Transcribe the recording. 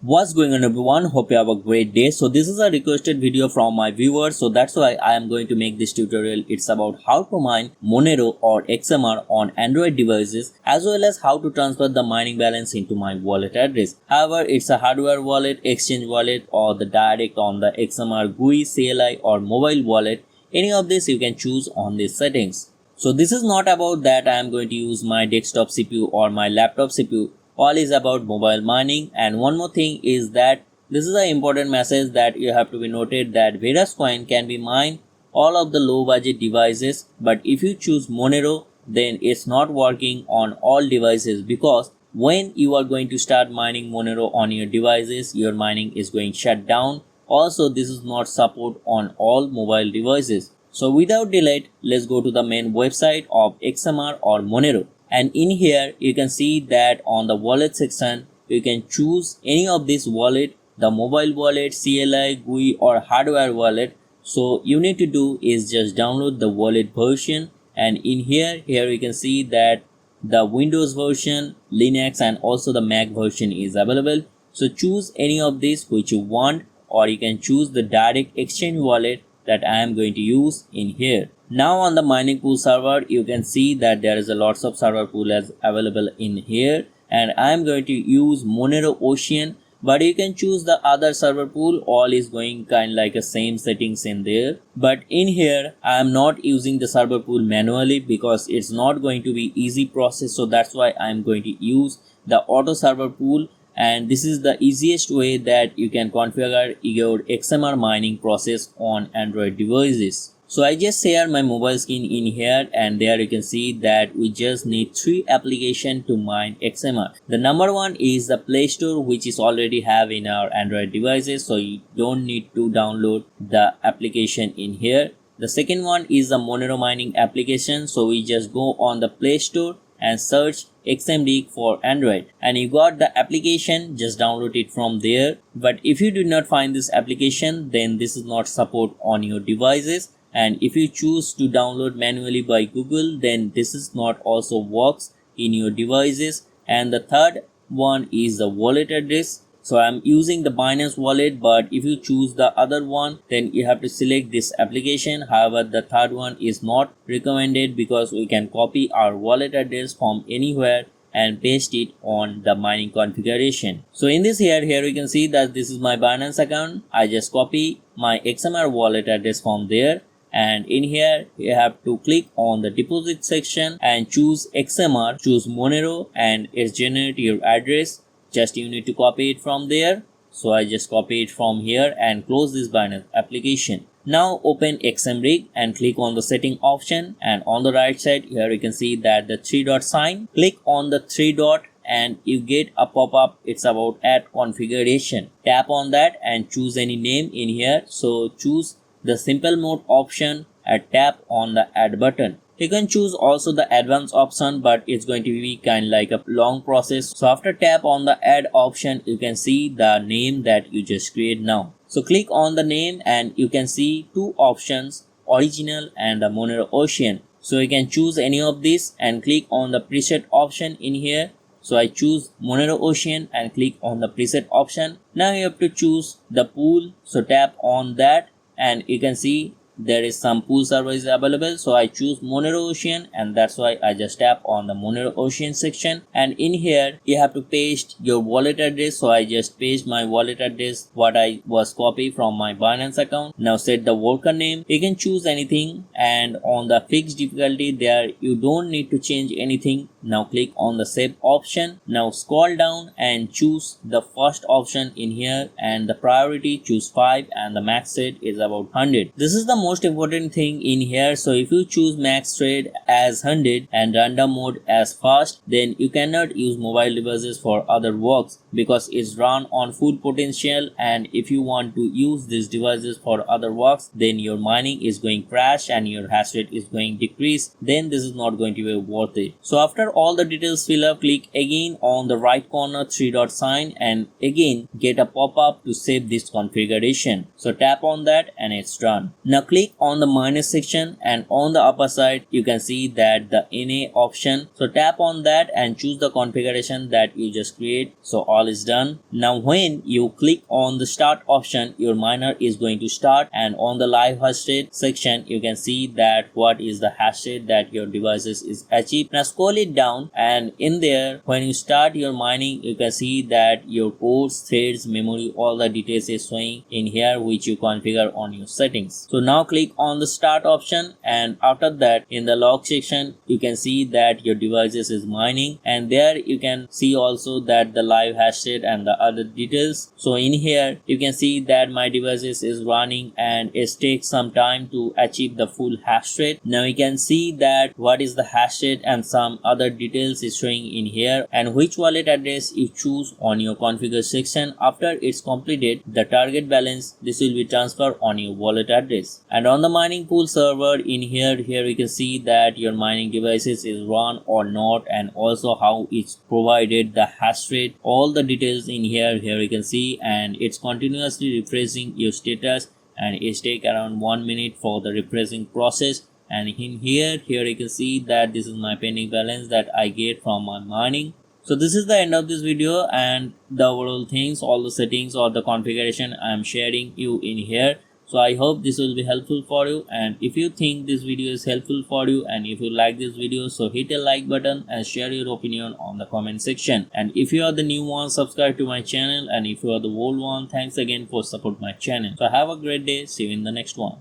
What's going on everyone, hope you have a great day. So this is a requested video from my viewers, so that's why I am going to make this tutorial. It's about how to mine Monero or XMR on Android devices, as well as how to transfer the mining balance into my wallet address. However, it's a hardware wallet, exchange wallet, or the direct on the XMR GUI, CLI or mobile wallet. Any of this you can choose on these settings. So this is not about that I am going to use my desktop CPU or my laptop CPU. All is about mobile mining. And one more thing is that this is an important message that you have to be noted, that Veras coin can be mined all of the low budget devices, but if you choose Monero, then it's not working on all devices, because when you are going to start mining Monero on your devices, your mining is going to shut down. Also, this is not support on all mobile devices. So without delay, let's go to the main website of XMR or Monero. And in here, you can see that on the wallet section, you can choose any of this wallet, the mobile wallet, CLI, GUI or hardware wallet. So you need to do is just download the wallet version. And in here you can see that the Windows version, Linux and also the Mac version is available. So choose any of these which you want, or you can choose the direct exchange wallet that I am going to use in here. Now on the mining pool server, you can see that there is a lots of server pool as available in here, and I am going to use Monero Ocean, but you can choose the other server pool. All is going kind like a same settings in there, but in here I am not using the server pool manually because it's not going to be easy process. So that's why I am going to use the auto server pool, and this is the easiest way that you can configure your XMR mining process on Android devices. So I just share my mobile screen in here, and there you can see that we just need 3 applications to mine XMR. The number one is the Play Store, which is already have in our Android devices, so you don't need to download the application in here. The second one is the Monero mining application, so we just go on the Play Store and search XMD for Android, and you got the application, just download it from there. But if you do not find this application, then this is not support on your devices. And if you choose to download manually by Google, then this is not also works in your devices. And the third one is the wallet address. So I'm using the Binance wallet, but if you choose the other one, then you have to select this application. However, the third one is not recommended because we can copy our wallet address from anywhere and paste it on the mining configuration. So in this here you can see that this is my Binance account. I just copy my XMR wallet address from there. And in here you have to click on the deposit section and choose XMR, choose Monero, and it's generate your address. Just you need to copy it from there. So I just copy it from here and close this Binance application. Now open XMRig and click on the setting option, and on the right side here you can see that the 3 dot sign. Click on the 3 dot and you get a pop-up. It's about add configuration. Tap on that and choose any name in here. So choose the simple mode option and tap on the add button. You can choose also the advanced option, but it's going to be kind like a long process. So after tap on the add option, you can see the name that you just create now. So click on the name and you can see 2 options, original and the Monero Ocean. So you can choose any of these and click on the preset option in here. So I choose Monero Ocean and click on the preset option. Now you have to choose the pool. So tap on that and you can see there is some pool servers available. So I choose Monero Ocean, and that's why I just tap on the Monero Ocean section. And in here you have to paste your wallet address. So I just paste my wallet address what I was copied from my Binance account. Now set the worker name. You can choose anything, and on the fixed difficulty there you don't need to change anything. Now click on the save option. Now scroll down and choose the first option in here, and the priority choose 5 and the max set is about 100. This is the most important thing in here. So if you choose max trade as 100 and random mode as fast, then you cannot use mobile devices for other works because it's run on full potential. And if you want to use these devices for other works, then your mining is going crash and your hash rate is going decrease. Then this is not going to be worth it. So after all the details fill up, click again on the right corner 3 dot sign and again get a pop-up to save this configuration. So tap on that and it's done. Now click on the minus section, and on the upper side you can see that the NA option. So tap on that and choose the configuration that you just create. So all is done. Now when you click on the start option, your miner is going to start, and on the live hash rate section you can see that what is the hash rate that your devices is achieved. Now scroll it down, and in there when you start your mining you can see that your cores, threads, memory, all the details is showing in here which you configure on your settings. So now click on the start option, and after that in the log section you can see that your devices is mining, and there you can see also that the live hash rate and the other details. So in here you can see that my devices is running and it takes some time to achieve the full hash rate. Now you can see that what is the hash rate and some other details is showing in here, and which wallet address you choose on your configure section. After it's completed the target balance, this will be transferred on your wallet address. And on the mining pool server in here you can see that your mining devices is run or not, and also how it's provided the hash rate, all the details in here you can see, and it's continuously refreshing your status, and it take around 1 minute for the refreshing process. And in here you can see that this is my pending balance that I get from my mining. So this is the end of this video, and the overall things, all the settings or the configuration I am sharing you in here. So I hope this will be helpful for you, and if you think this video is helpful for you and if you like this video, so hit a like button and share your opinion on the comment section. And if you are the new one, subscribe to my channel, and if you are the old one, thanks again for support my channel. So have a great day. See you in the next one.